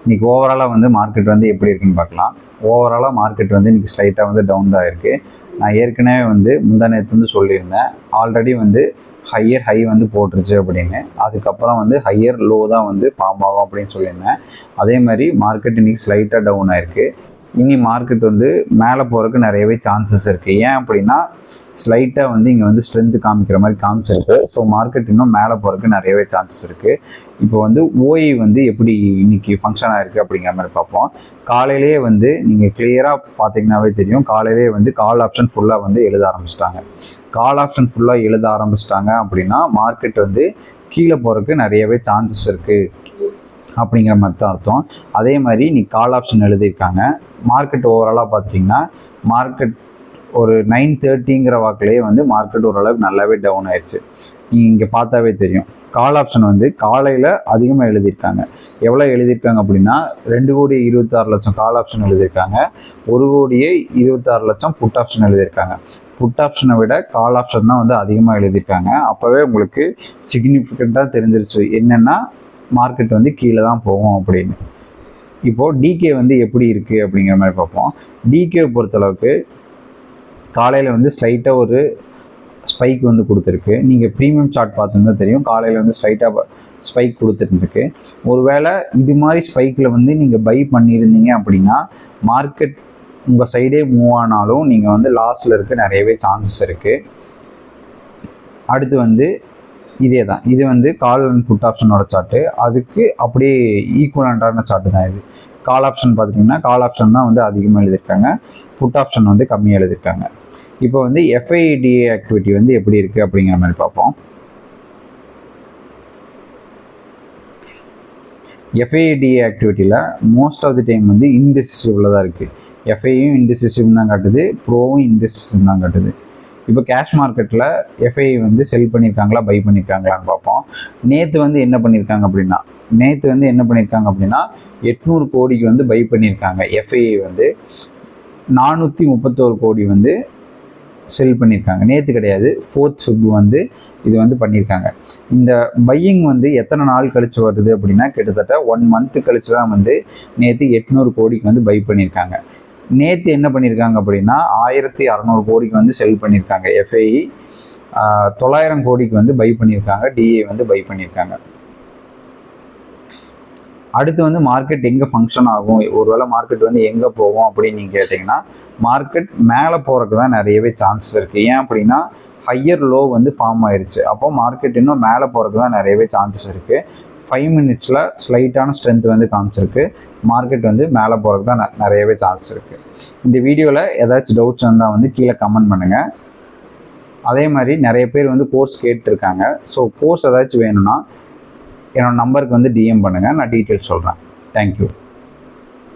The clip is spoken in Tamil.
இன்றைக்கி ஓவராலாக வந்து மார்க்கெட் வந்து எப்படி இருக்குன்னு பார்க்கலாம். ஓவராலாக மார்க்கெட் வந்து இன்றைக்கி ஸ்லைட்டாக வந்து டவுன் தான் இருக்குது. நான் ஏற்கனவே வந்து முந்தா நேற்று வந்து சொல்லியிருந்தேன், ஆல்ரெடி வந்து ஹையர் ஹை வந்து போட்டுருச்சு அப்படின்னு. அதுக்கப்புறம் வந்து ஹையர் லோ தான் வந்து ஃபார்ம் ஆகும் அப்படின்னு சொல்லியிருந்தேன். அதே மாதிரி மார்க்கெட் இன்றைக்கி ஸ்லைட்டாக டவுன் ஆகிருக்கு. இனி மார்க்கெட் வந்து மேலே போகிறதுக்கு நிறையவே சான்சஸ் இருக்குது. ஏன் அப்படின்னா ஸ்லைட்டாக வந்து இங்கே வந்து ஸ்ட்ரென்த்து காமிக்கிற மாதிரி காமிச்சிருக்கு. ஸோ மார்க்கெட் இன்னும் மேலே போகிறதுக்கு நிறையவே சான்சஸ் இருக்குது. இப்போ வந்து ஓஐ வந்து எப்படி இன்றைக்கி ஃபங்க்ஷன் ஆகிருக்கு அப்படிங்கிற மாதிரி பார்ப்போம். காலையிலேயே வந்து நீங்கள் கிளியராக பார்த்தீங்கன்னாவே தெரியும், காலையிலேயே வந்து கால் ஆப்ஷன் ஃபுல்லாக வந்து எழுத ஆரம்பிச்சிட்டாங்க. கால் ஆப்ஷன் ஃபுல்லாக எழுத ஆரம்பிச்சிட்டாங்க அப்படின்னா மார்க்கெட் வந்து கீழே போகிறதுக்கு நிறையவே சான்சஸ் இருக்குது அப்படிங்கிற மாதிரி தான் அர்த்தம். அதே மாதிரி நீ கால் ஆப்ஷன் எழுதியிருக்காங்க. மார்க்கெட் ஓவராலாக பார்த்துட்டிங்கன்னா மார்க்கெட் ஒரு 9:30ங்கிற வாக்கிலேயே வந்து மார்க்கெட் ஓரளவுக்கு நல்லாவே டவுன் ஆயிடுச்சு. நீங்கள் இங்கே பார்த்தாவே தெரியும், கால் ஆப்ஷன் வந்து காலையில் அதிகமாக எழுதியிருக்காங்க. எவ்வளோ எழுதியிருக்காங்க அப்படின்னா 2,26,00,000 கால் ஆப்ஷன் எழுதியிருக்காங்க. 1,26,00,000 புட் ஆப்ஷன் எழுதியிருக்காங்க. புட் ஆப்ஷனை விட கால் ஆப்ஷன் தான் வந்து அதிகமாக எழுதியிருக்காங்க. அப்போவே உங்களுக்கு சிக்னிஃபிகண்ட்டாக தெரிஞ்சிருச்சு என்னென்னா மார்க்கெட் வந்து கீழே தான் போகும் அப்படின்னு. இப்போது டிகே வந்து எப்படி இருக்குது அப்படிங்கிற மாதிரி பார்ப்போம். டிகே பொறுத்தளவுக்கு காலையில் வந்து ஸ்ட்ரைட்டாக ஒரு ஸ்பைக் வந்து கொடுத்துருக்கு. நீங்கள் ப்ரீமியம் சார்ட் பார்த்துருந்தா தெரியும், காலையில் வந்து ஸ்ட்ரைட்டாக ஸ்பைக் கொடுத்துருக்கு. ஒருவேளை இது மாதிரி ஸ்பைக்கில் வந்து நீங்கள் பை பண்ணியிருந்தீங்க அப்படின்னா மார்க்கெட் உங்கள் சைடே மூவ் ஆனாலும் நீங்கள் வந்து லாஸில் இருக்க நிறையவே சான்சஸ் இருக்குது. அடுத்து வந்து இதே தான், இது வந்து கால் அண்ட் புட் ஆப்ஷனோட சார்ட்டு. அதுக்கு அப்படியே ஈக்குவலண்டான சார்ட்டு தான் இது. கால் ஆப்ஷன் பார்த்துட்டிங்கன்னா கால் ஆப்ஷன் தான் வந்து அதிகமாக எழுதியிருக்காங்க, புட் ஆப்ஷன் வந்து கம்மியாக எழுதியிருக்காங்க. இப்போ வந்து எஃப்ஐடிஏ ஆக்டிவிட்டி வந்து எப்படி இருக்குது அப்படிங்கிற மாதிரி பார்ப்போம். எஃப்ஐடிஏ ஆக்டிவிட்டியில் மோஸ்ட் ஆஃப் தி டைம் வந்து இன்டெசிசிவில் தான் இருக்குது. எஃப்ஐயும் இன்டெசிசிவ் தான் காட்டுது, ப்ரோவும் இன்டெசிசிவ் தான் காட்டுது. இப்போ கேஷ் மார்க்கெட்டில் எஃப்ஐ வந்து செல் பண்ணியிருக்காங்களா பை பண்ணியிருக்காங்களான்னு பார்ப்போம். நேற்று வந்து என்ன பண்ணியிருக்காங்க அப்படின்னா 800 கோடிக்கு வந்து பை பண்ணியிருக்காங்க. எஃப்ஐ வந்து 431 கோடி வந்து செல் பண்ணியிருக்காங்க. நேற்று கிடையாது, 4th Feb வந்து இது வந்து பண்ணியிருக்காங்க. இந்த பையிங் வந்து எத்தனை நாள் கழிச்சு வருது அப்படின்னா கிட்டத்தட்ட 1 month கழிச்சு தான் வந்து நேற்று 800 கோடிக்கு வந்து பை பண்ணியிருக்காங்க. நேற்று என்ன பண்ணியிருக்காங்க அப்படின்னா 1600 கோடிக்கு வந்து செல் பண்ணியிருக்காங்க. எஃப்ஐ 900 கோடிக்கு வந்து பை பண்ணியிருக்காங்க. டிஏ வந்து பை பண்ணியிருக்காங்க. அடுத்து வந்து மார்க்கெட் எங்கே ஃபங்க்ஷன் ஆகும், ஒருவேளை மார்க்கெட் வந்து எங்கே போகும் அப்படின்னு நீங்கள் கேட்டிங்கன்னா மார்க்கெட் மேலே போகிறதுக்கு தான் நிறையவே சான்சஸ் இருக்குது. ஏன் அப்படின்னா ஹையர் லோ வந்து ஃபார்ம் ஆயிடுச்சு. அப்போ மார்க்கெட் இன்னும் மேலே போகிறதுக்கு தான் நிறையவே சான்சஸ் இருக்குது. 5 minutes ஸ்லைட்டான ஸ்ட்ரென்த் வந்து காமிச்சிருக்கு. மார்க்கெட் வந்து மேலே போகிறதுக்கு தான் நிறையவே சான்ஸ் இருக்குது. இந்த வீடியோவில் ஏதாச்சும் டவுட்ஸ் இருந்தால் வந்து கீழே கமெண்ட் பண்ணுங்கள். அதே மாதிரி நிறைய பேர் வந்து கோர்ஸ் கேட்டுருக்காங்க. ஸோ கோர்ஸ் ஏதாச்சும் வேணும்னா என்னோடய நம்பருக்கு வந்து டிஎம் பண்ணுங்கள், நான் டீட்டெயில்ஸ் சொல்கிறேன். தேங்க்யூ.